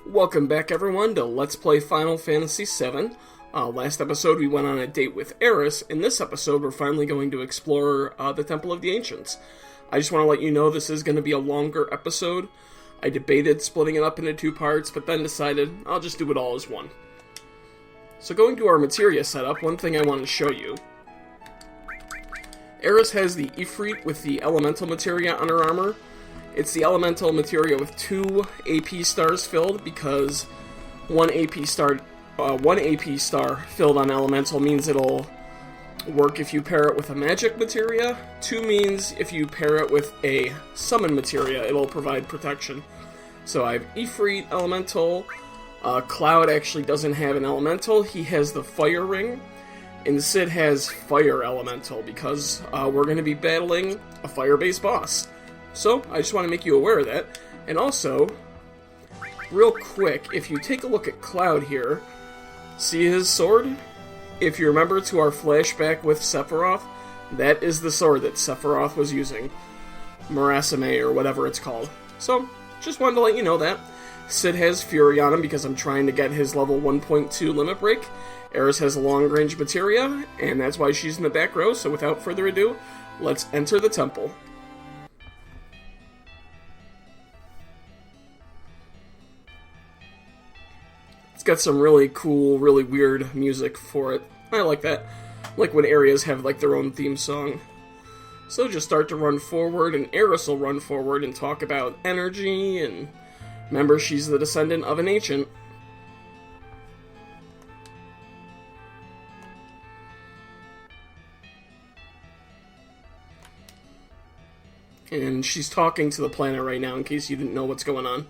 Welcome back, everyone, to Let's Play Final Fantasy VII. Last episode, we went on a date with Eris. In this episode, we're finally going to explore the Temple of the Ancients. I just want to let you know this is going to be a longer episode. I debated splitting it up into two parts, but then decided I'll just do it all as one. So going to our materia setup, one thing I want to show you. Eris has the Ifrit with the elemental materia on her armor. It's the elemental materia with 2 AP stars filled, because one AP star filled on elemental means it'll work if you pair it with a magic materia. 2 means if you pair it with a summon materia, it'll provide protection. So I have Ifrit elemental. Cloud actually doesn't have an elemental. He has the fire ring. And Sid has fire elemental, because we're going to be battling a fire-based boss. So, I just want to make you aware of that. And also, real quick, if you take a look at Cloud here, see his sword? If you remember to our flashback with Sephiroth, that is the sword that Sephiroth was using. Marasime, or whatever it's called. So, just wanted to let you know that. Sid has Fury on him because I'm trying to get his level 1.2 limit break. Eris has a long-range materia, and that's why she's in the back row, so without further ado, let's enter the temple. It's got some really cool, really weird music for it. I like that. Like when areas have like their own theme song. So just start to run forward, and Eris will run forward and talk about energy, and remember, she's the descendant of an ancient. And she's talking to the planet right now, in case you didn't know what's going on.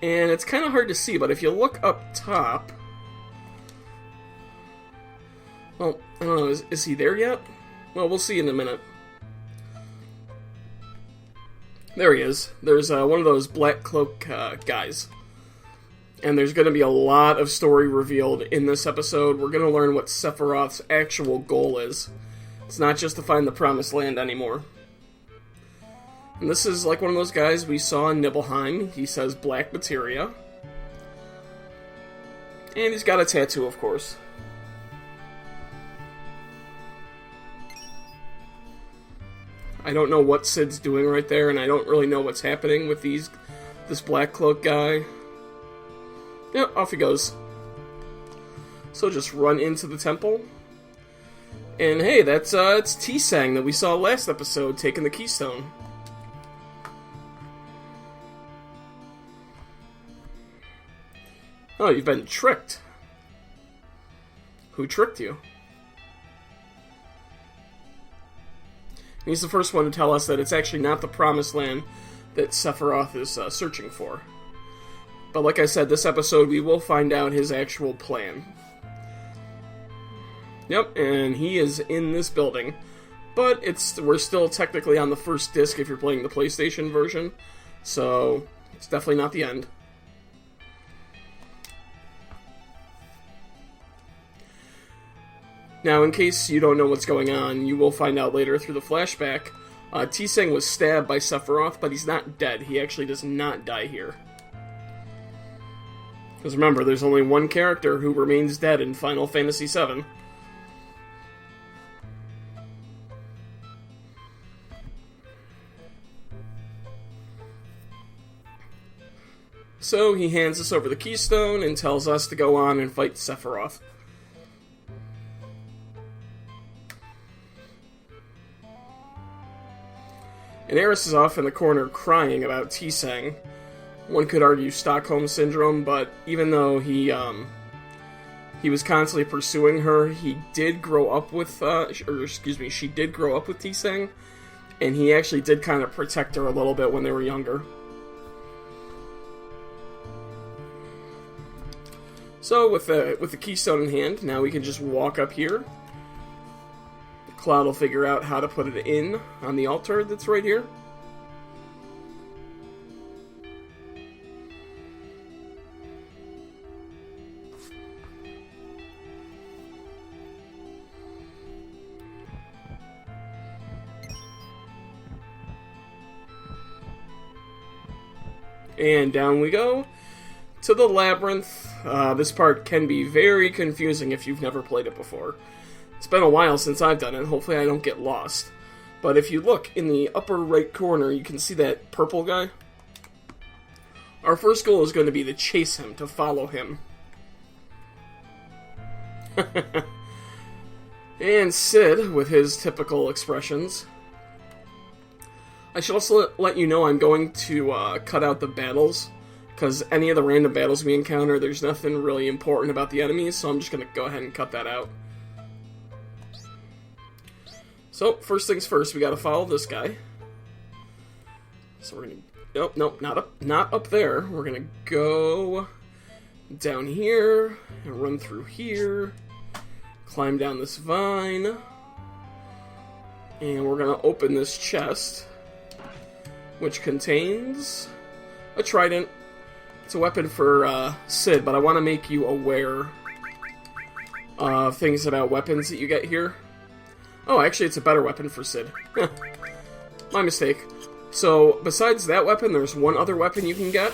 And it's kind of hard to see, but if you look up top... Well, I don't know, is he there yet? Well, we'll see in a minute. There he is. There's one of those black cloak guys. And there's going to be a lot of story revealed in this episode. We're going to learn what Sephiroth's actual goal is. It's not just to find the Promised Land anymore. And this is like one of those guys we saw in Nibelheim. He says black materia. And he's got a tattoo, of course. I don't know what Sid's doing right there, and I don't really know what's happening with this black cloak guy. Yep, off he goes. So just run into the temple. And hey, it's T-Sang that we saw last episode taking the keystone. Oh, you've been tricked. Who tricked you? And he's the first one to tell us that it's actually not the Promised Land that Sephiroth is searching for. But like I said, this episode we will find out his actual plan. Yep, and he is in this building. But we're still technically on the first disc if you're playing the PlayStation version. So, it's definitely not the end. Now, in case you don't know what's going on, you will find out later through the flashback. T-Sang was stabbed by Sephiroth, but he's not dead. He actually does not die here. Because remember, there's only one character who remains dead in Final Fantasy VII. So he hands us over the keystone and tells us to go on and fight Sephiroth. And Eris is off in the corner crying about T-Sang. One could argue Stockholm Syndrome, but even though he was constantly pursuing her, he did grow up with, she did grow up with T-Sang, and he actually did kind of protect her a little bit when they were younger. So with the keystone in hand, now we can just walk up here. Cloud will figure out how to put it in on the altar that's right here. And down we go to the labyrinth. This part can be very confusing if you've never played it before. It's been a while since I've done it, hopefully I don't get lost. But if you look in the upper right corner, you can see that purple guy. Our first goal is going to be to chase him, to follow him. And Sid, with his typical expressions. I should also let you know I'm going to cut out the battles, because any of the random battles we encounter, there's nothing really important about the enemies, so I'm just going to go ahead and cut that out. So, first things first, we got to follow this guy. So we're going to... Nope, not up there. We're going to go down here, and run through here, climb down this vine, and we're going to open this chest, which contains a trident. It's a weapon for Sid, but I want to make you aware of things about weapons that you get here. Oh, actually, it's a better weapon for Sid. My mistake. So, besides that weapon, there's one other weapon you can get.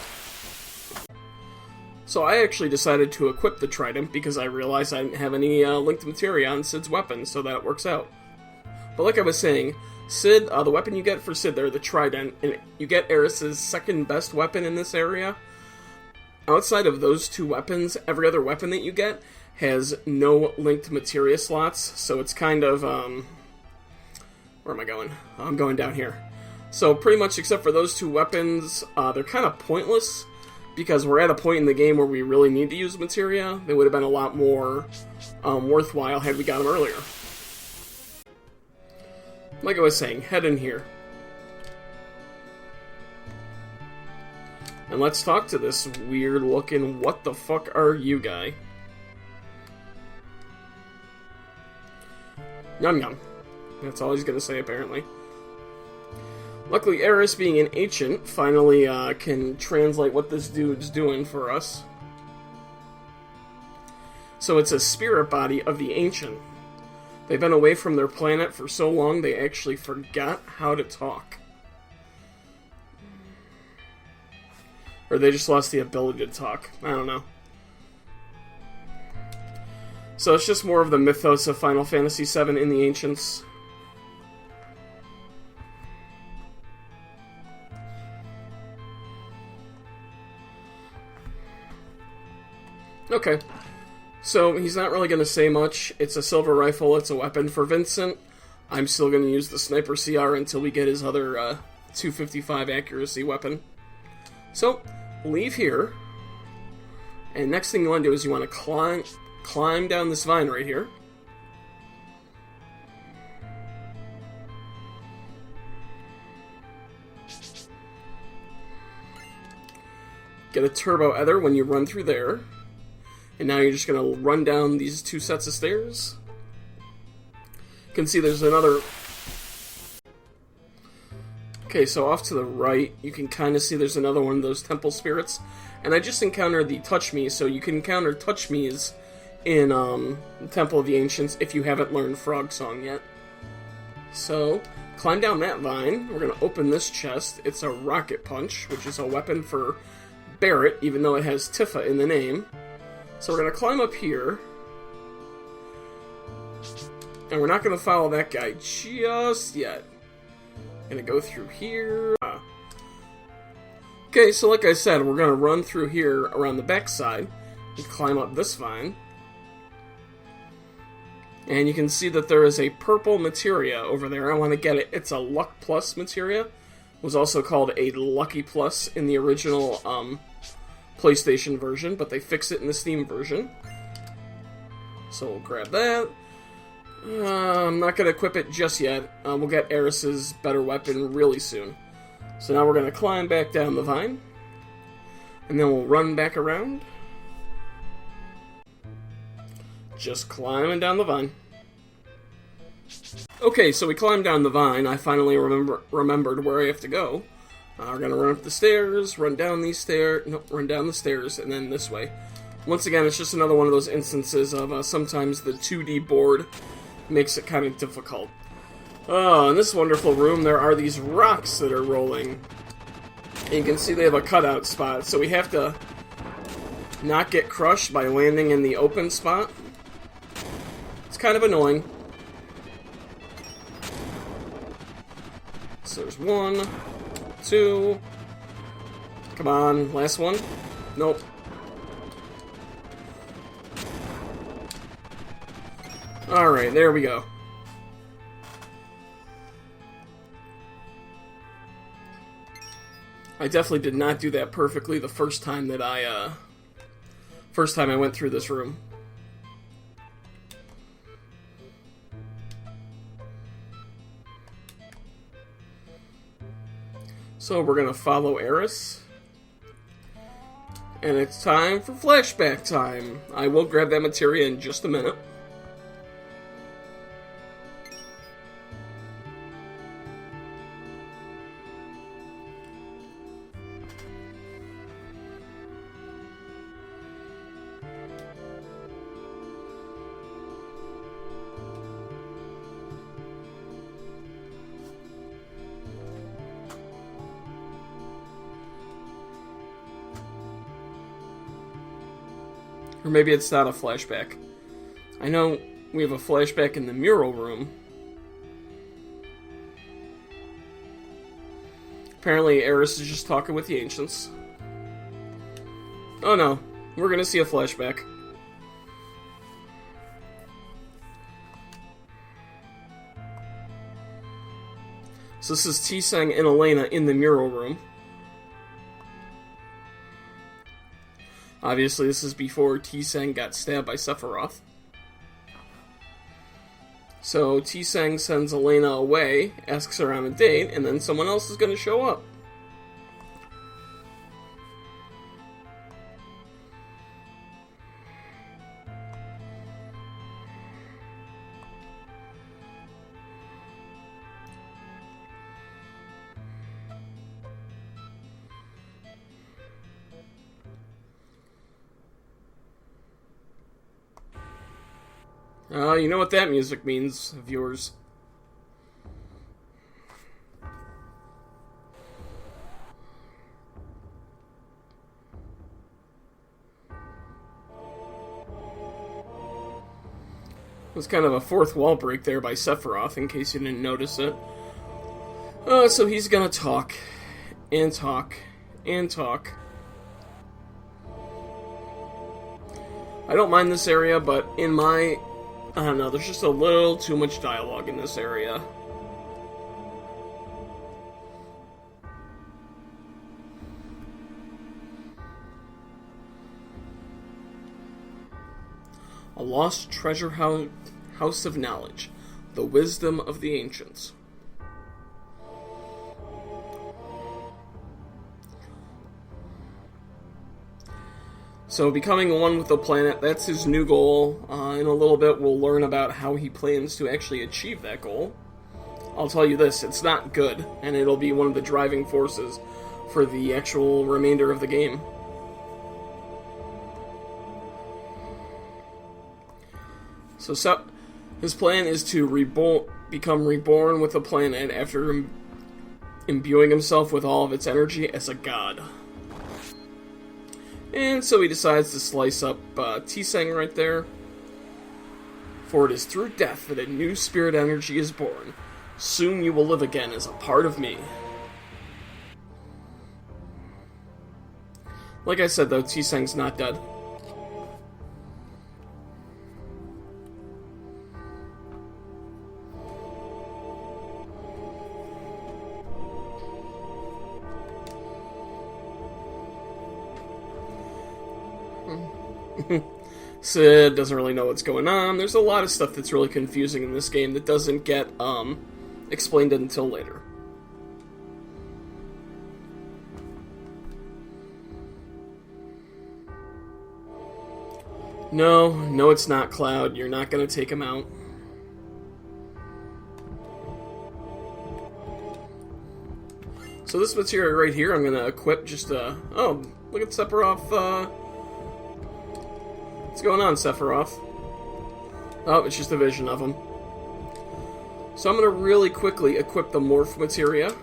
So I actually decided to equip the Trident because I realized I didn't have any linked materia on Sid's weapon, so that works out. But like I was saying, Sid, the weapon you get for Sid there, the Trident, and you get Aeris's second best weapon in this area. Outside of those two weapons, every other weapon that you get has no linked materia slots, so it's kind of, where am I going? I'm going down here. So pretty much except for those two weapons, they're kind of pointless, because we're at a point in the game where we really need to use materia. They would have been a lot more worthwhile had we got them earlier. Like I was saying, head in here. And let's talk to this weird-looking, what the fuck are you guy? Yum yum. That's all he's gonna say, apparently. Luckily, Aeris, being an ancient, finally can translate what this dude's doing for us. So it's a spirit body of the ancient. They've been away from their planet for so long, they actually forgot how to talk. Or they just lost the ability to talk. I don't know. So it's just more of the mythos of Final Fantasy VII in the Ancients. Okay. So he's not really going to say much. It's a silver rifle. It's a weapon for Vincent. I'm still going to use the Sniper CR until we get his other 255 accuracy weapon. So, leave here. And next thing you want to do is you want to climb down this vine right here. Get a turbo ether when you run through there. And now you're just going to run down these two sets of stairs. You can see there's another... Okay, so off to the right, you can kind of see there's another one of those temple spirits. And I just encountered the Touch Me, so you can encounter Touch Me's in the Temple of the Ancients if you haven't learned Frog Song yet. So, climb down that vine. We're going to open this chest. It's a Rocket Punch, which is a weapon for Barret, even though it has Tifa in the name. So we're going to climb up here. And we're not going to follow that guy just yet. Going to go through here. Okay, so like I said, we're going to run through here around the backside and climb up this vine. And you can see that there is a purple materia over there. I want to get it. It's a Luck Plus materia. It was also called a Lucky Plus in the original PlayStation version, but they fixed it in the Steam version. So we'll grab that. I'm not going to equip it just yet. We'll get Aeris's better weapon really soon. So now we're going to climb back down the vine. And then we'll run back around. Just climbing down the vine. Okay, so we climbed down the vine. I finally remembered where I have to go. We're going to run up the stairs, run down these stairs, no, run down the stairs, and then this way. Once again, it's just another one of those instances of sometimes the 2D board makes it kind of difficult. Oh, in this wonderful room, there are these rocks that are rolling. And you can see they have a cutout spot, so we have to not get crushed by landing in the open spot. It's kind of annoying. So there's 1, 2. Come on, last one. Nope. Alright, there we go. I definitely did not do that perfectly the first time that I went through this room. So we're gonna follow Eris. And it's time for flashback time. I will grab that materia in just a minute. Or maybe it's not a flashback. I know we have a flashback in the mural room. Apparently Eris is just talking with the ancients. Oh no, we're gonna see a flashback. So this is Tseng and Elena in the mural room. Obviously, this is before Tseng got stabbed by Sephiroth. So Tseng sends Elena away, asks her on a date, and then someone else is going to show up. You know what that music means, viewers. It was kind of a fourth wall break there by Sephiroth, in case you didn't notice it. So he's gonna talk, and talk, and talk. I don't mind this area, but in my... I don't know, there's just a little too much dialogue in this area. A lost treasure house of knowledge, the wisdom of the ancients. So becoming one with the planet, that's his new goal. In a little bit we'll learn about how he plans to actually achieve that goal. I'll tell you this, it's not good, and it'll be one of the driving forces for the actual remainder of the game. So his plan is to become reborn with the planet after imbuing himself with all of its energy as a god. And so he decides to slice up Tseng right there. For it is through death that a new spirit energy is born. Soon you will live again as a part of me. Like I said though, Tseng's not dead. Sid doesn't really know what's going on. There's a lot of stuff that's really confusing in this game that doesn't get explained until later. No, it's not Cloud. You're not going to take him out. So this material right here, I'm going to equip just oh, look at Sephiroth, what's going on, Sephiroth? Oh, it's just a vision of him. So I'm going to really quickly equip the morph materia.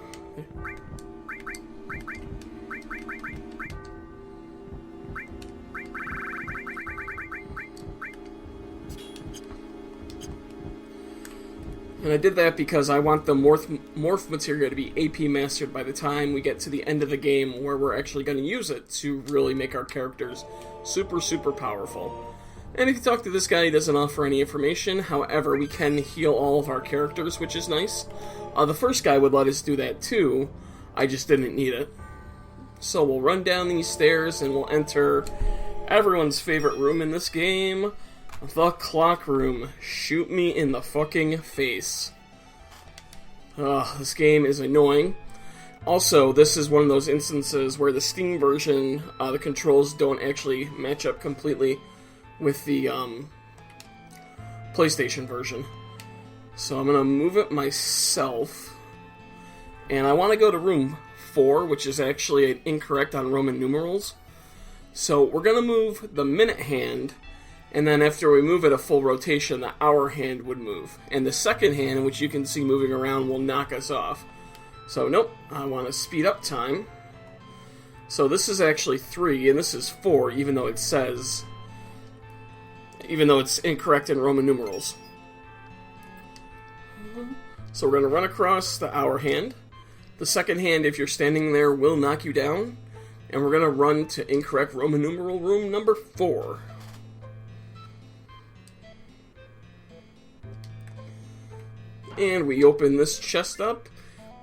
And I did that because I want the morph materia to be AP mastered by the time we get to the end of the game where we're actually going to use it to really make our characters super, super powerful. And if you talk to this guy, he doesn't offer any information. However, we can heal all of our characters, which is nice. The first guy would let us do that too. I just didn't need it. So we'll run down these stairs and we'll enter everyone's favorite room in this game. The clock room. Shoot me in the fucking face. Ugh, this game is annoying. Also, this is one of those instances where the Steam version, the controls don't actually match up completely with the PlayStation version. So I'm going to move it myself. And I want to go to room 4, which is actually incorrect on Roman numerals. So we're going to move the minute hand, and then after we move it a full rotation, the hour hand would move. And the second hand, which you can see moving around, will knock us off. So nope, I want to speed up time. So this is actually 3, and this is 4, even though it's incorrect in Roman numerals. So we're going to run across the hour hand. The second hand, if you're standing there, will knock you down. And we're going to run to incorrect Roman numeral room number 4. And we open this chest up,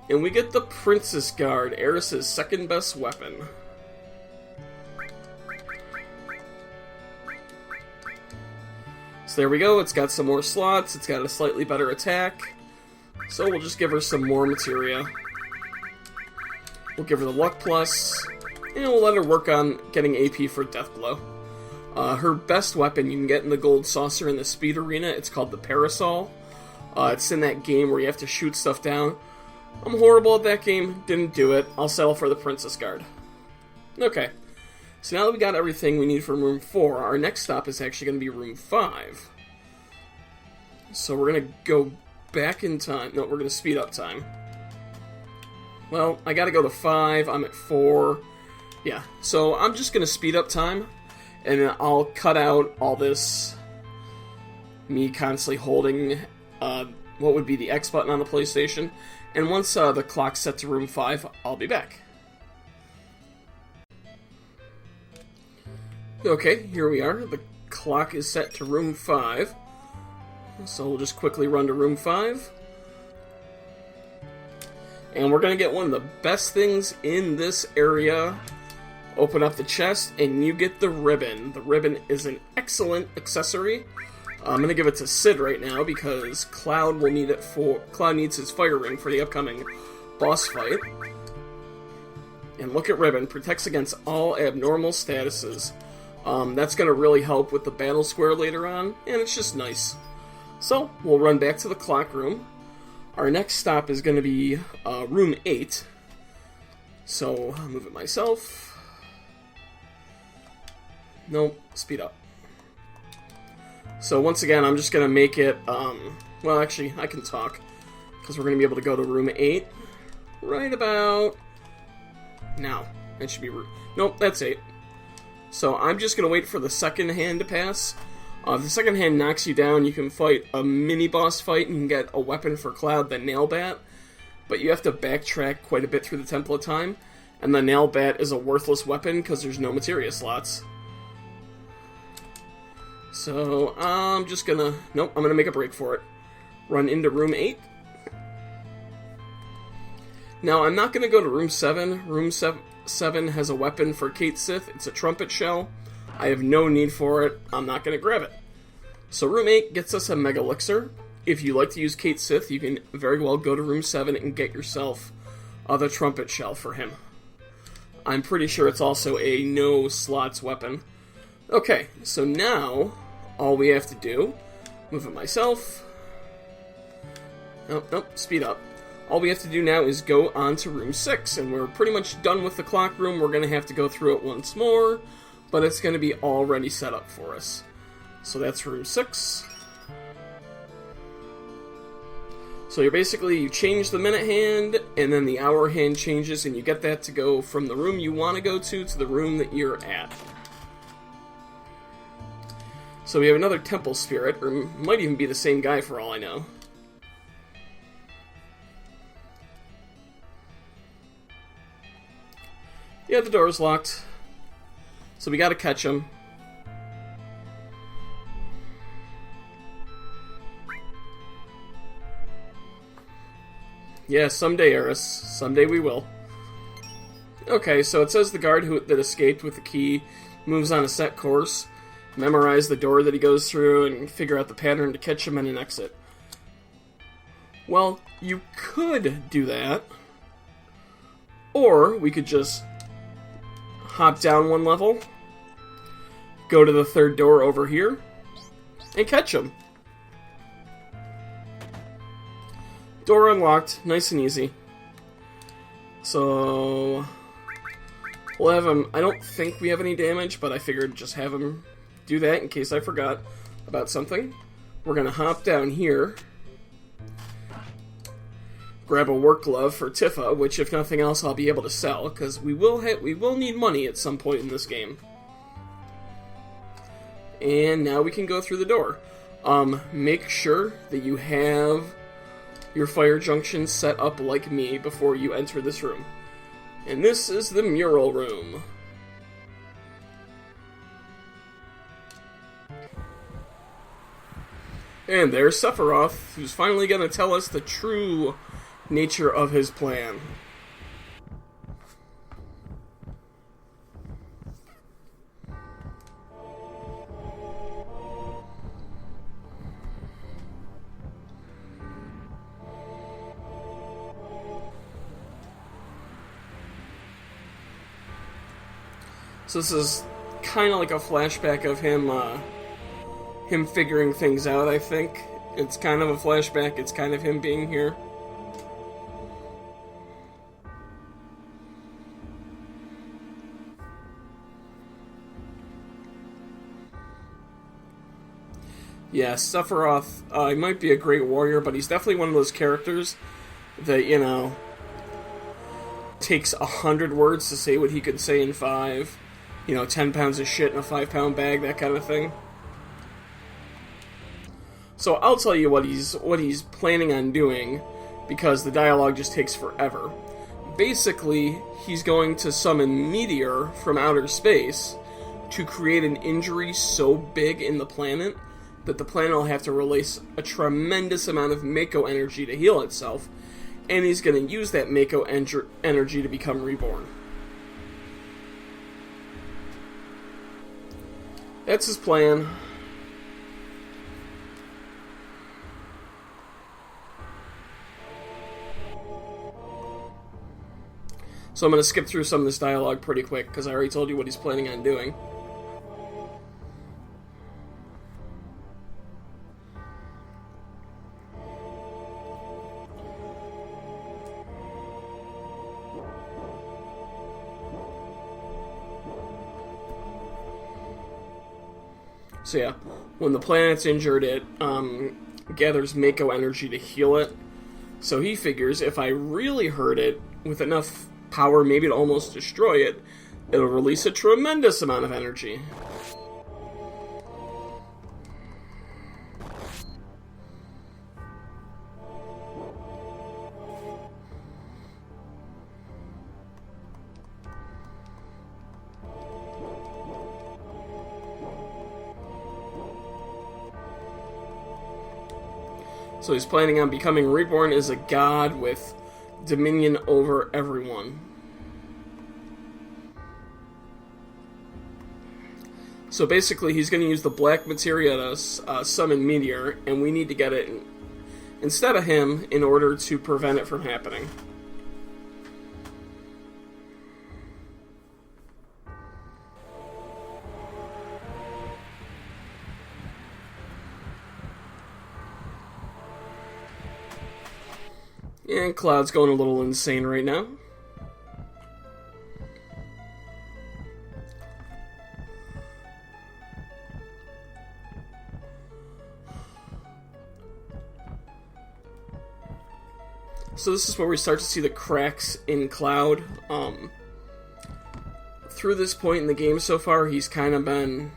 and we get the Princess Guard, Eris's second best weapon. So there we go, it's got some more slots, it's got a slightly better attack. So we'll just give her some more materia. We'll give her the luck plus, and we'll let her work on getting AP for Death Blow. Her best weapon you can get in the Gold Saucer in the Speed Arena, it's called the Parasol. It's in that game where you have to shoot stuff down. I'm horrible at that game, didn't do it. I'll settle for the Princess Guard. Okay, so now that we got everything we need from room 4, our next stop is actually going to be room 5. So we're going to go back in time. No, we're going to speed up time. Well, I got to go to 5, I'm at 4. Yeah, so I'm just going to speed up time, and then I'll cut out all this me constantly holding what would be the X button on the PlayStation. And once the clock's set to room 5, I'll be back. Okay, here we are. The clock is set to room 5. So we'll just quickly run to room 5. And we're going to get one of the best things in this area. Open up the chest, and you get the ribbon. The ribbon is an excellent accessory. I'm going to give it to Sid right now because Cloud will need it for... Cloud needs his fire ring for the upcoming boss fight. And look at ribbon. Protects against all abnormal statuses. That's going to really help with the battle square later on, and it's just nice. So, we'll run back to the clock room. Our next stop is going to be room 8. So, I'll move it myself. Nope, speed up. So once again, I'm just going to make it, well actually, I can talk, because we're going to be able to go to room 8 right about now. It should be, nope, that's 8. So I'm just going to wait for the second hand to pass. If the second hand knocks you down, you can fight a mini-boss fight and you can get a weapon for Cloud, the Nail Bat, but you have to backtrack quite a bit through the Temple of Time, and the Nail Bat is a worthless weapon because there's no materia slots. So, I'm just gonna... Nope, I'm gonna make a break for it. Run into room 8. Now, I'm not gonna go to room 7. Room 7 has a weapon for Cait Sith. It's a trumpet shell. I have no need for it. I'm not gonna grab it. So, room 8 gets us a Mega Elixir. If you like to use Cait Sith, you can very well go to room 7 and get yourself the trumpet shell for him. I'm pretty sure it's also a no-slots weapon. Okay, so now... all we have to do, move it myself. Nope, speed up. All we have to do now is go on to room 6, and we're pretty much done with the clock room. We're going to have to go through it once more, but it's going to be already set up for us. So that's room 6. So you change the minute hand, and then the hour hand changes, and you get that to go from the room you want to go to the room that you're at. So we have another temple spirit, or might even be the same guy for all I know. Yeah, the door's locked. So we gotta catch him. Yeah, someday, Eris. Someday we will. Okay, so it says the guard that escaped with the key moves on a set course. Memorize the door that he goes through and figure out the pattern to catch him in an exit. Well, you could do that. Or we could just hop down one level, go to the third door over here, and catch him. Door unlocked, nice and easy. So we'll have him. I don't think we have any damage, but I figured just have him do that in case I forgot about something. We're gonna hop down here, grab a work glove for Tifa, which if nothing else I'll be able to sell, because we will need money at some point in this game. And now we can go through the door. Make sure that you have your fire junction set up like me before you enter this room. And this is the mural room. And there's Sephiroth, who's finally going to tell us the true nature of his plan. So this is kind of like a flashback of him figuring things out, I think. It's kind of a flashback, it's kind of him being here. Yeah, Sephiroth, he might be a great warrior, but he's definitely one of those characters that, you know, takes 100 words to say what he could say in 5. You know, 10 pounds of shit in a 5-pound bag, that kind of thing. So I'll tell you what he's planning on doing, because the dialogue just takes forever. Basically, he's going to summon Meteor from outer space to create an injury so big in the planet that the planet will have to release a tremendous amount of Mako energy to heal itself, and he's going to use that Mako energy to become reborn. That's his plan. So I'm going to skip through some of this dialogue pretty quick, because I already told you what he's planning on doing. So yeah, when the planet's injured, it gathers Mako energy to heal it. So he figures if I really hurt it with enough power, maybe to almost destroy it, it'll release a tremendous amount of energy. So he's planning on becoming reborn as a god with dominion over everyone. So basically he's going to use the black materia to summon Meteor, and we need to get it instead of him in order to prevent it from happening. And Cloud's going a little insane right now. So this is where we start to see the cracks in Cloud. Through this point in the game so far, he's kind of been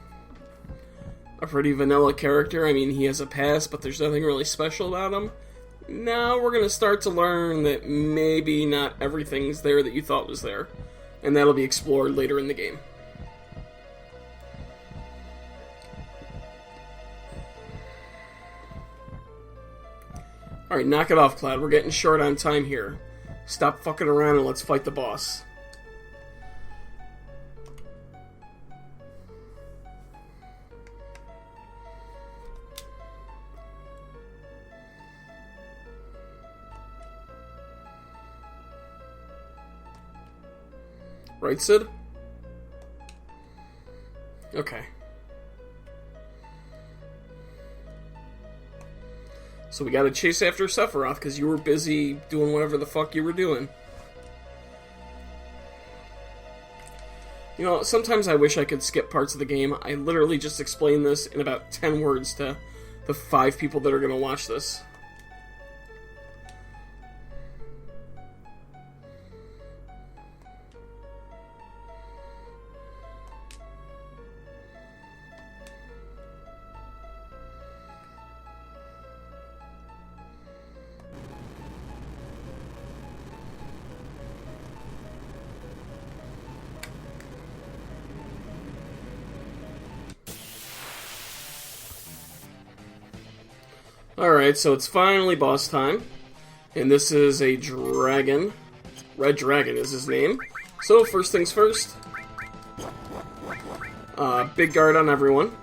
a pretty vanilla character. I mean, he has a past, but there's nothing really special about him. Now we're going to start to learn that maybe not everything's there that you thought was there. and that'll be explored later in the game. Alright, knock it off, Cloud. We're getting short on time here. Stop fucking around and let's fight the boss. Right, Sid? Okay. So we gotta chase after Sephiroth, because you were busy doing whatever the fuck you were doing. You know, sometimes I wish I could skip parts of the game. I literally just explained this in about 10 words to the 5 people that are gonna watch this. Alright, so it's finally boss time. And this is a dragon. Red Dragon is his name. So, first things first. Big guard on everyone.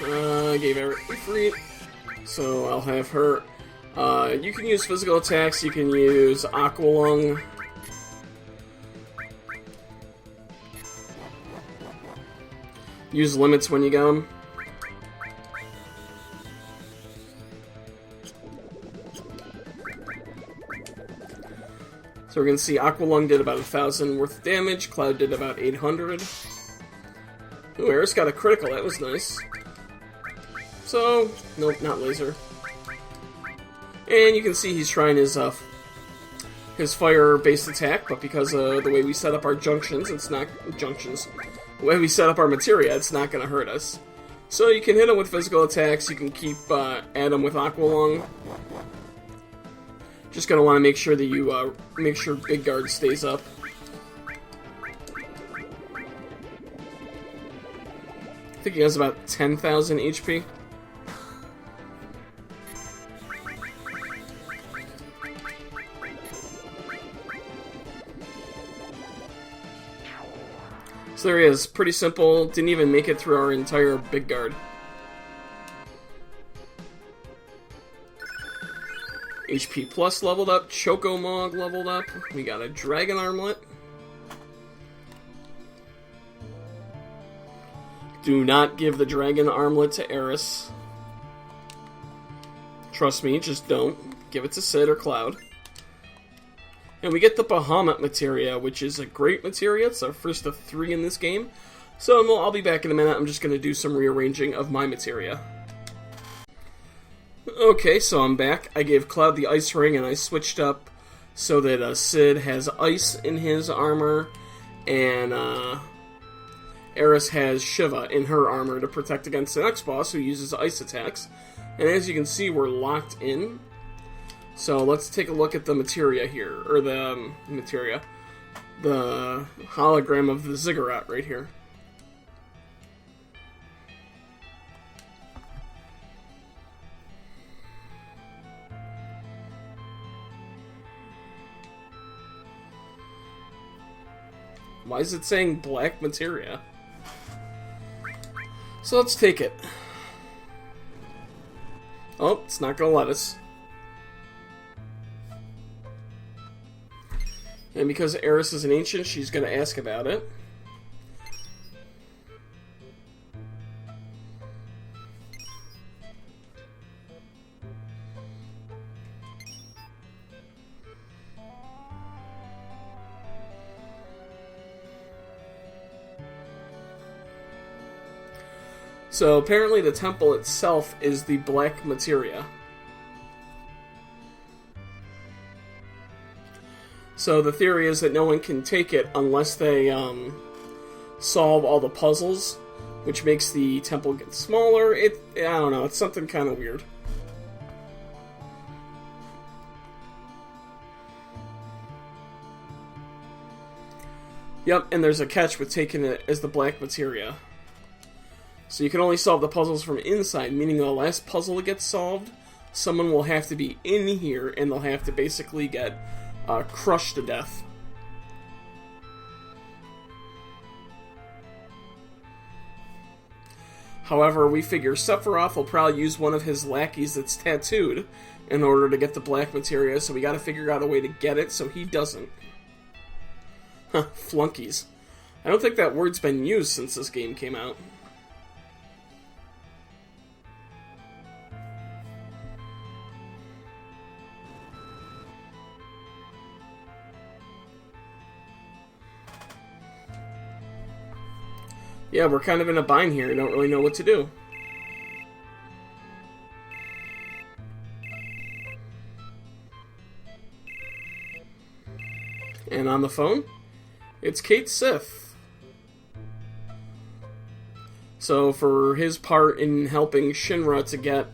I gave everything free. So, I'll have her. You can use physical attacks, you can use Aqua Lung. Use limits when you get them. So we're going to see Aqua Lung did about 1,000 worth of damage. Cloud did about 800. Ooh, Eris got a critical. That was nice. So, nope, not laser. And you can see he's trying his fire-based attack, but because of the way we set up our junctions, it's not junctions. The way we set up our materia, it's not going to hurt us. So you can hit him with physical attacks, you can keep at him with Aqua Lung. Just going to want to make sure that you make sure Big Guard stays up. I think he has about 10,000 HP. So there he is. Pretty simple. Didn't even make it through our entire Big Guard. HP Plus leveled up. Choco Mog leveled up. We got a Dragon Armlet. Do not give the Dragon Armlet to Eris. Trust me, just don't. Give it to Sid or Cloud. And we get the Bahamut materia, which is a great materia. It's our first of 3 in this game. So I'll be back in a minute. I'm just going to do some rearranging of my materia. Okay, so I'm back. I gave Cloud the Ice Ring, and I switched up so that Sid has ice in his armor, and Eris has Shiva in her armor to protect against the next boss who uses ice attacks. And as you can see, we're locked in. So let's take a look at the materia here, or the materia, the hologram of the Ziggurat right here. Why is it saying black materia? So let's take it. Oh, it's not gonna let us. And because Eris is an ancient, she's going to ask about it. So apparently the temple itself is the black materia. So the theory is that no one can take it unless they solve all the puzzles, which makes the temple get smaller. I don't know, it's something kind of weird. Yep, and there's a catch with taking it as the black materia. So you can only solve the puzzles from inside, meaning the last puzzle that gets solved, someone will have to be in here, and they'll have to basically get crushed to death. However, we figure Sephiroth will probably use one of his lackeys that's tattooed in order to get the black materia, so we gotta figure out a way to get it so he doesn't. Huh, flunkies. I don't think that word's been used since this game came out. Yeah, we're kind of in a bind here. I don't really know what to do. And on the phone, it's Kate Sith. So for his part in helping Shinra to get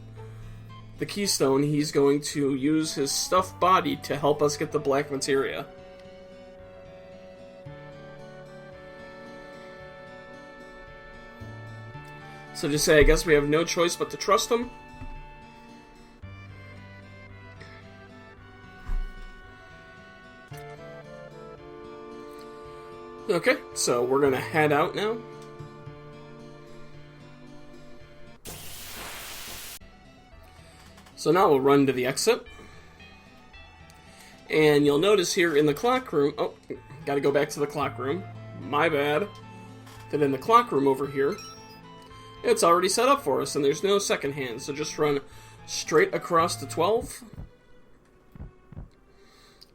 the Keystone, he's going to use his stuffed body to help us get the black materia. So just say, I guess we have no choice but to trust him. Okay, so we're gonna head out now. So now we'll run to the exit. And you'll notice here in the clock room... Oh, gotta go back to the clock room. My bad. That in the clock room over here, it's already set up for us, and there's no second hand, so just run straight across to 12.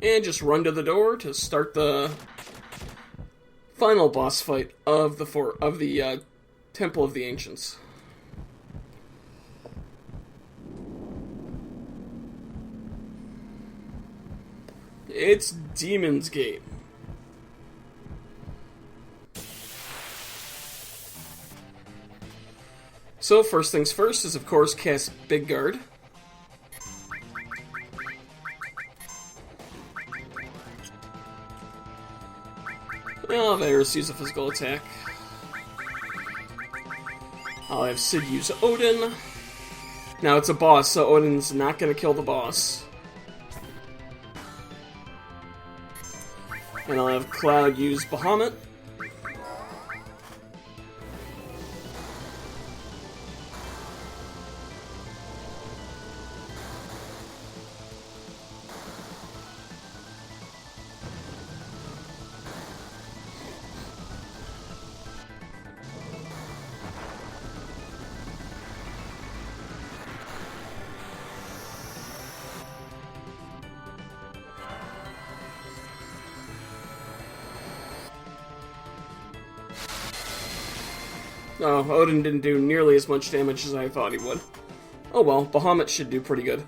And just run to the door to start the final boss fight of the Temple of the Ancients. It's Demon's Gate. So, first things first is, of course, cast Big Guard. Oh, Virus use a physical attack. I'll have Sid use Odin. Now, it's a boss, so Odin's not going to kill the boss. And I'll have Cloud use Bahamut. Oh, Odin didn't do nearly as much damage as I thought he would. Oh well, Bahamut should do pretty good.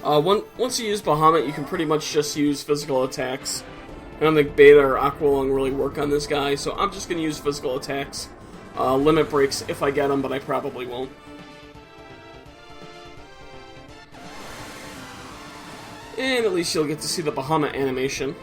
Once you use Bahamut, you can pretty much just use physical attacks. I don't think Beta or Aqualung really work on this guy, so I'm just going to use physical attacks. Limit breaks if I get them, but I probably won't. And at least you'll get to see the Bahamut animation.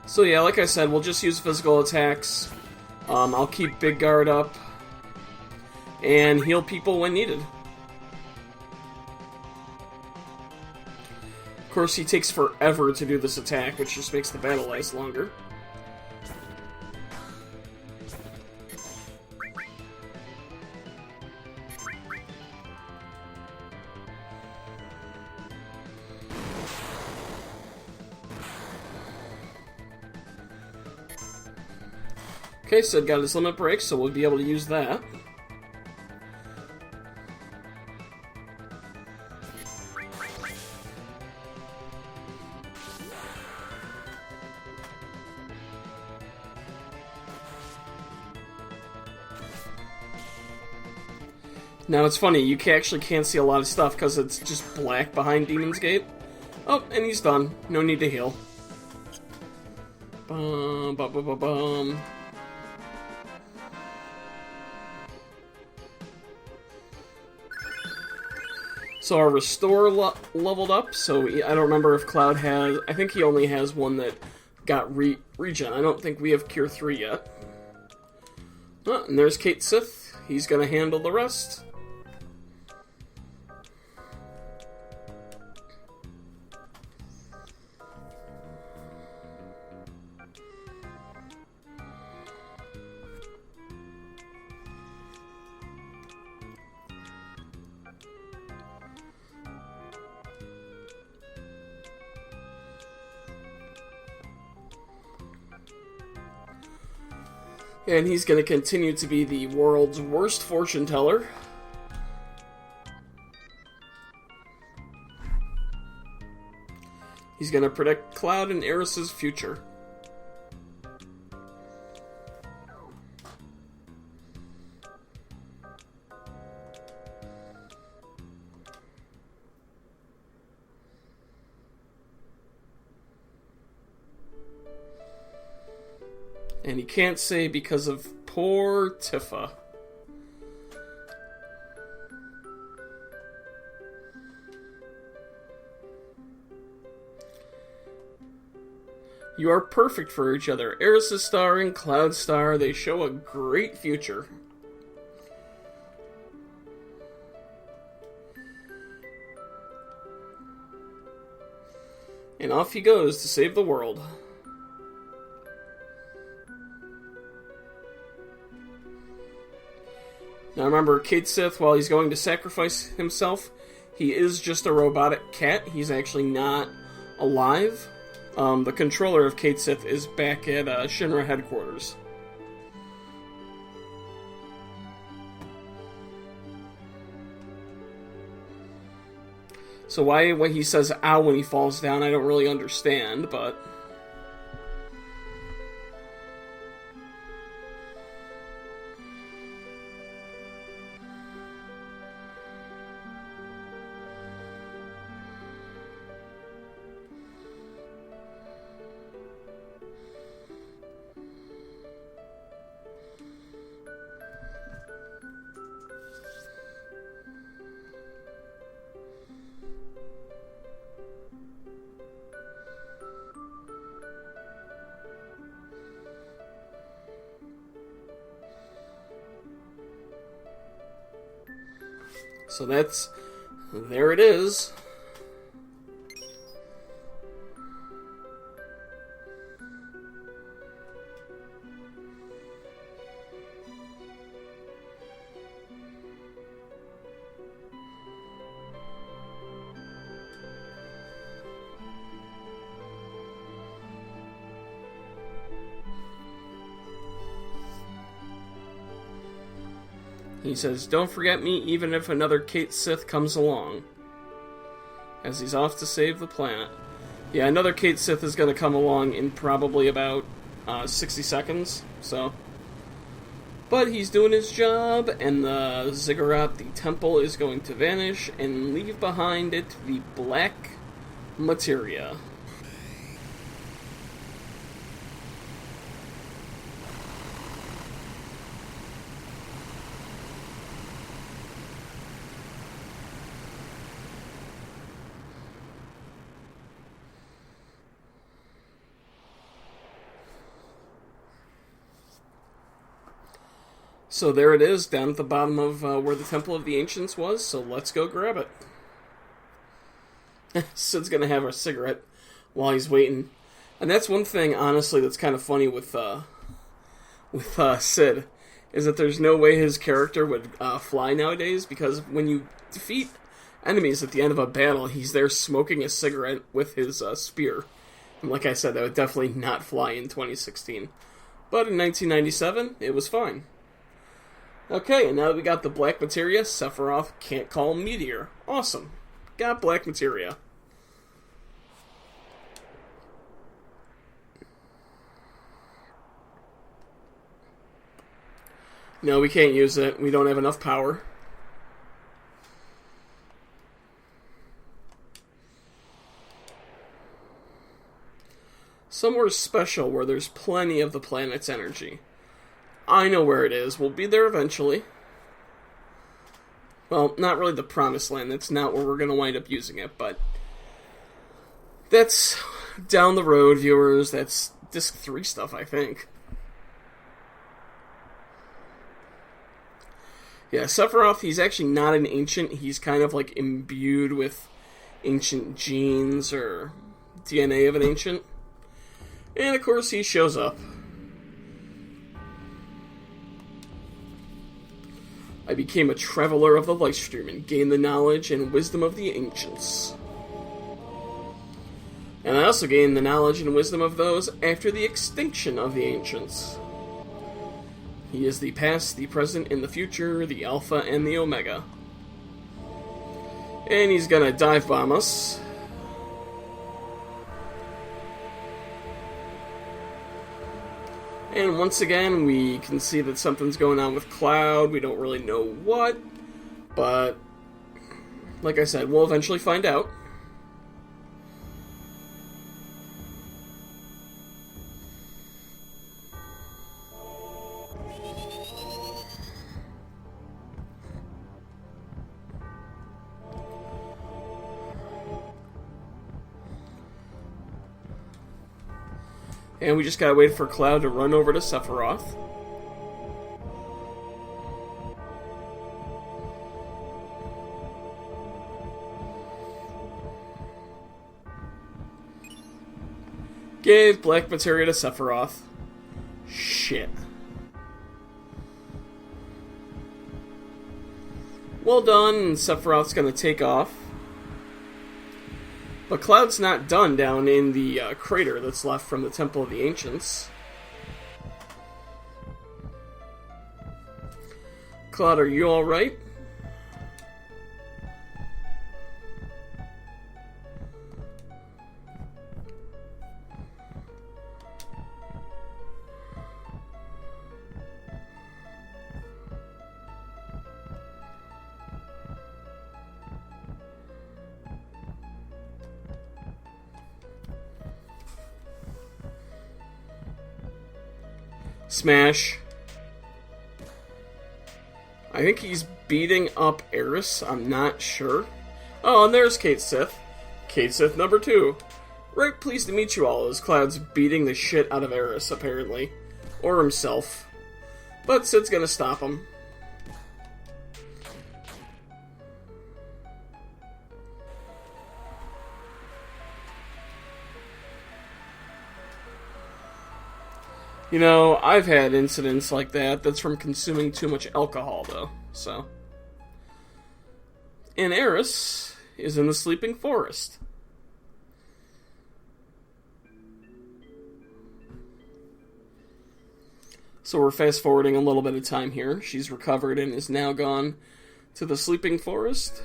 So yeah, like I said, we'll just use physical attacks. I'll keep Big Guard up. And heal people when needed. Of course, he takes forever to do this attack, which just makes the battle last longer. Okay, so got his limit break, so we'll be able to use that. Now it's funny, you actually can't see a lot of stuff because it's just black behind Demon's Gate. Oh, and he's done. No need to heal. Bum, bum, bum, bum, bum. So our Restore leveled up, so I don't remember if Cloud has... I think he only has one that got regen. I don't think we have Cure 3 yet. Oh, and there's Cait Sith. He's going to handle the rest. And he's going to continue to be the world's worst fortune teller. He's going to predict Cloud and Aeris's future. And he can't say because of poor Tifa. You are perfect for each other. Aeris' star and Cloud's star, they show a great future. And off he goes to save the world. Now remember, Cait Sith, while he's going to sacrifice himself, he is just a robotic cat. He's actually not alive. The controller of Cait Sith is back at Shinra headquarters. So why when he says ow when he falls down, I don't really understand, but... So there it is. He says, "Don't forget me even if another Cait Sith comes along." As he's off to save the planet. Yeah, another Cait Sith is going to come along in probably about 60 seconds, so... But he's doing his job, and the ziggurat, the temple, is going to vanish and leave behind it the black materia. So there it is, down at the bottom of where the Temple of the Ancients was, so let's go grab it. Sid's gonna have a cigarette while he's waiting. And that's one thing, honestly, that's kind of funny with Sid, is that there's no way his character would fly nowadays, because when you defeat enemies at the end of a battle, he's there smoking a cigarette with his spear. And like I said, that would definitely not fly in 2016. But in 1997, it was fine. Okay, and now that we got the black materia, Sephiroth can't call Meteor. Awesome. Got black materia. No, we can't use it. We don't have enough power. Somewhere special where there's plenty of the planet's energy. I know where it is. We'll be there eventually. Well, not really the promised land. That's not where we're going to wind up using it, but that's down the road, viewers. That's Disc 3 stuff, I think. Yeah, Sephiroth, he's actually not an ancient. He's kind of like imbued with ancient genes or DNA of an ancient. And of course, he shows up. I became a traveler of the Lightstream and gained the knowledge and wisdom of the ancients. And I also gained the knowledge and wisdom of those after the extinction of the ancients. He is the past, the present, and the future, the Alpha and the Omega. And he's gonna dive bomb us. And once again, we can see that something's going on with Cloud. We don't really know what, but like I said, we'll eventually find out. And we just gotta wait for Cloud to run over to Sephiroth. Gave black materia to Sephiroth. Shit. Well done, Sephiroth's gonna take off. But Cloud's not done down in the crater that's left from the Temple of the Ancients. Cloud, are you alright? Smash. I think he's beating up Eris. I'm not sure. Oh, and there's Kate Sith. Kate Sith number 2. Right, pleased to meet you all, as Cloud's beating the shit out of Eris, apparently. Or himself. But Sid's gonna stop him. You know, I've had incidents like that. That's from consuming too much alcohol, though. So. And Eris is in the Sleeping Forest. So we're fast forwarding a little bit of time here. She's recovered and is now gone to the Sleeping Forest.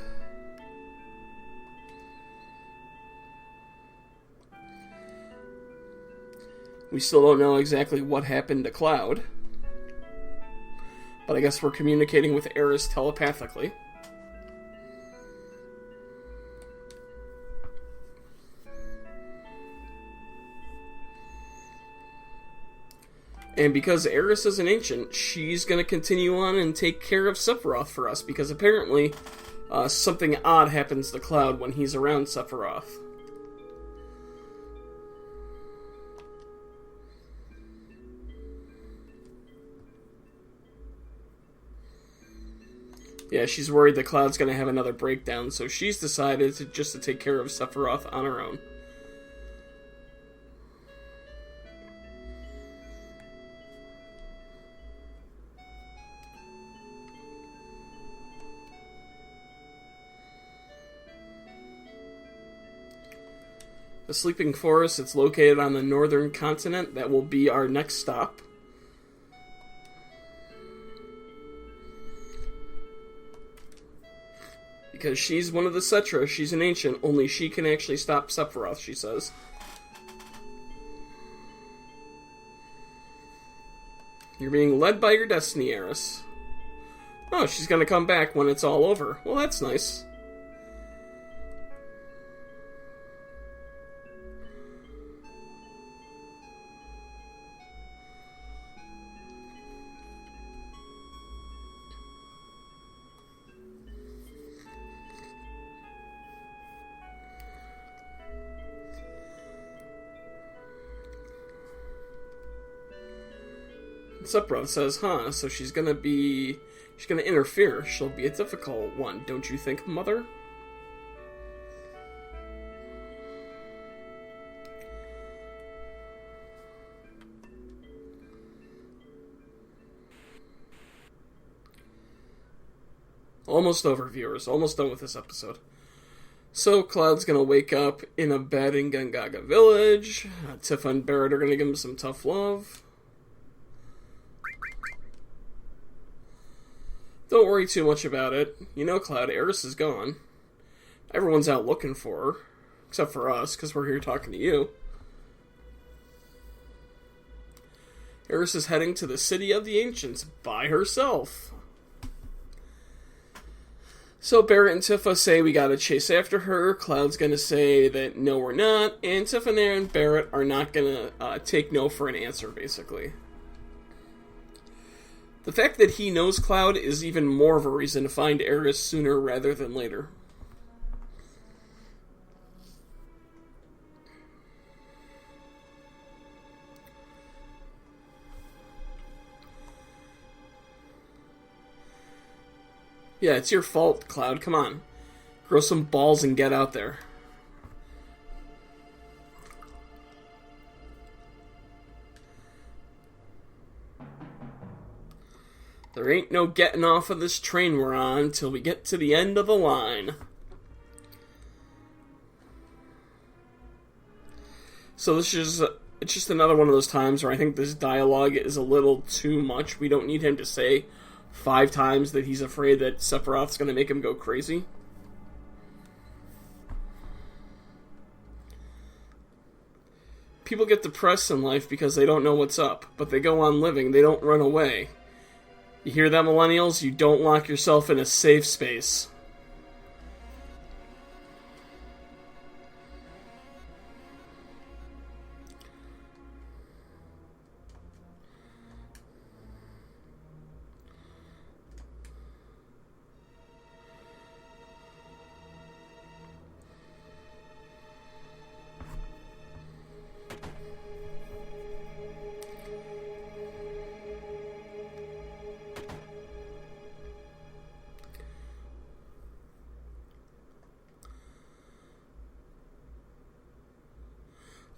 We still don't know exactly what happened to Cloud. But I guess we're communicating with Eris telepathically. And because Eris is an ancient, she's going to continue on and take care of Sephiroth for us. Because apparently, something odd happens to Cloud when he's around Sephiroth. Yeah, she's worried that Cloud's going to have another breakdown, so she's decided to take care of Sephiroth on her own. The Sleeping Forest, it's located on the northern continent. That will be our next stop. Because she's one of the Cetra, she's an ancient, only she can actually stop Sephiroth, she says. You're being led by your destiny, Eris. Oh, she's gonna come back when it's all over. Well, that's nice. Sephiroth says, huh, so she's gonna interfere. She'll be a difficult one, don't you think, Mother? Almost over, viewers. Almost done with this episode. So, Cloud's gonna wake up in a bed in Gongaga Village. Tifa and Barrett are gonna give him some tough love. Don't worry too much about it. You know, Cloud, Eris is gone. Everyone's out looking for her. Except for us, because we're here talking to you. Eris is heading to the City of the Ancients by herself. So Barrett and Tifa say we gotta chase after her. Cloud's gonna say that no, we're not. And Tifa and Barrett are not gonna take no for an answer, basically. The fact that he knows Cloud is even more of a reason to find Eris sooner rather than later. Yeah, it's your fault, Cloud. Come on. Grow some balls and get out there. There ain't no getting off of this train we're on till we get to the end of the line. So this is it's just another one of those times where I think this dialogue is a little too much. We don't need him to say 5 times that he's afraid that Sephiroth's going to make him go crazy. People get depressed in life because they don't know what's up, but they go on living, they don't run away. You hear that, millennials? You don't lock yourself in a safe space.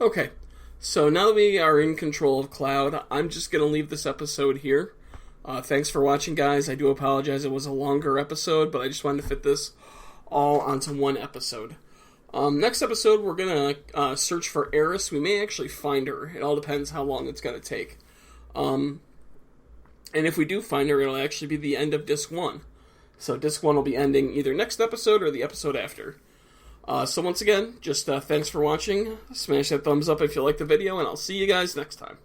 Okay, so now that we are in control of Cloud, I'm just going to leave this episode here. Thanks for watching, guys. I do apologize it was a longer episode, but I just wanted to fit this all onto one episode. Next episode, we're going to search for Eris. We may actually find her. It all depends how long it's going to take. And if we do find her, it'll actually be the end of Disc 1. So Disc 1 will be ending either next episode or the episode after. So once again, just thanks for watching. Smash that thumbs up if you liked the video, and I'll see you guys next time.